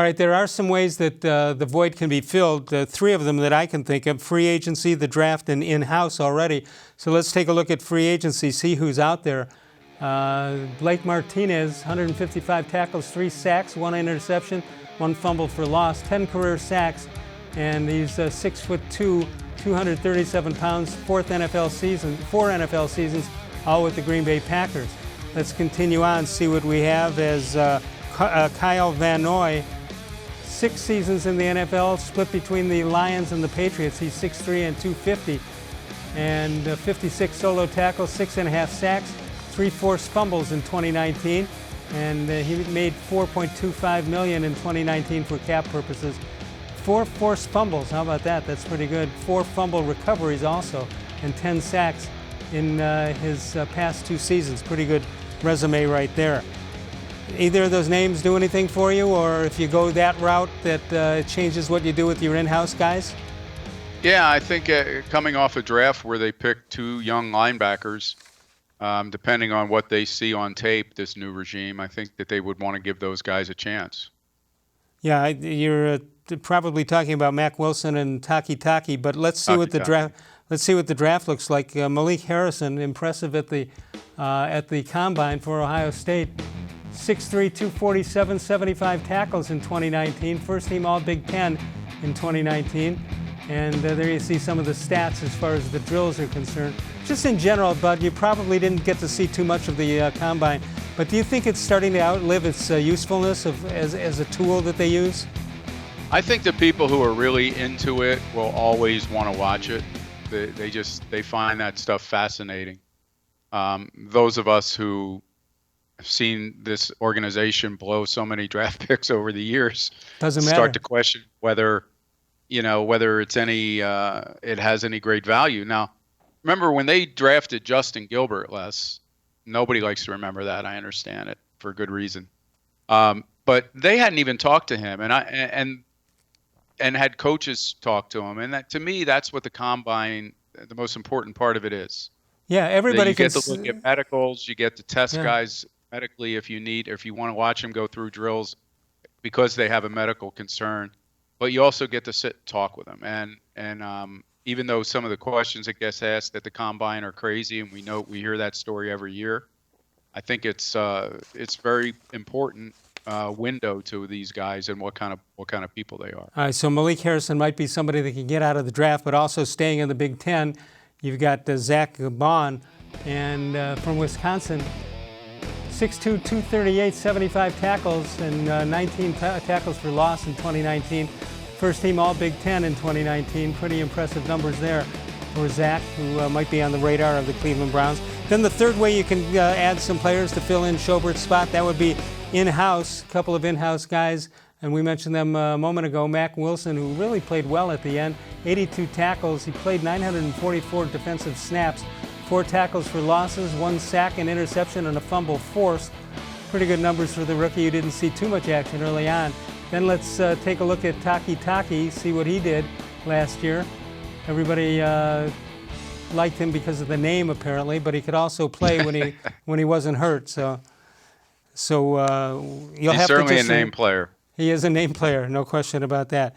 All right, there are some ways that the void can be filled, three of them that I can think of: free agency, the draft, and in-house already. So let's take a look at free agency, see who's out there. Blake-Martinez, 155 tackles, 3 sacks, 1 interception, 1 fumble for loss, 10 career sacks, and he's 6'2", 237 pounds, 4 NFL seasons, all with the Green Bay Packers. Let's continue on, see what we have as Kyle-van-noy, 6 seasons in the NFL, split between the Lions and the Patriots. He's 6'3" and 250, and 56 solo tackles, 6.5 sacks, 3 forced fumbles in 2019, and he made $4.25 million in 2019 for cap purposes. 4 forced fumbles, how about that? That's pretty good. 4 fumble recoveries also, and 10 sacks in his past 2 seasons. Pretty good resume right there. Either of those names do anything for you, or if you go that route, that it changes what you do with your in-house guys? Yeah, I think coming off a draft where they picked 2 young linebackers, depending on what they see on tape, this new regime, I think that they would want to give those guys a chance. Yeah, you're probably talking about Mack Wilson and Taki, but let's see what the draft. Let's see what the draft looks like. Malik Harrison, impressive at the combine for Ohio State. 6'3", 247, 75 tackles in 2019. First team All Big Ten in 2019. And there you see some of the stats as far as the drills are concerned. Just in general, Bud, you probably didn't get to see too much of the combine, but do you think it's starting to outlive its usefulness as a tool that they use? I think the people who are really into it will always want to watch it. They find that stuff fascinating. Those of us who have seen this organization blow so many draft picks over the years start to question whether it's it has any great value. Now, remember when they drafted Justin Gilbert, nobody likes to remember that. I understand it for good reason. But they hadn't even talked to him, and had coaches talk to him. And that, to me, that's what the combine, the most important part of it is. Yeah, everybody you get to look at medicals, you get to test guys medically if you want to watch them go through drills because they have a medical concern. But you also get to sit and talk with them. And even though some of the questions that gets asked at the combine are crazy, and we hear that story every year, I think it's very important window to these guys and what kind of people they are. All right, so Malik Harrison might be somebody that can get out of the draft, but also staying in the Big Ten, you've got zack-baun and from Wisconsin, 6'2", 238, 75 tackles, and 19 tackles for loss in 2019. First team All Big Ten in 2019. Pretty impressive numbers there for Zach, who might be on the radar of the Cleveland Browns. Then the third way you can add some players to fill in Schobert's spot, that would be in-house, a couple of in-house guys, and we mentioned them a moment ago. Mack Wilson, who really played well at the end, 82 tackles. He played 944 defensive snaps, 4 tackles for losses, 1 sack, an interception, and a fumble forced. Pretty good numbers for the rookie who didn't see too much action early on. Then let's take a look at Taki, see what he did last year. Everybody liked him because of the name, apparently, but he could also play when he wasn't hurt. So you'll have to. He's certainly a name player. He is a name player, no question about that.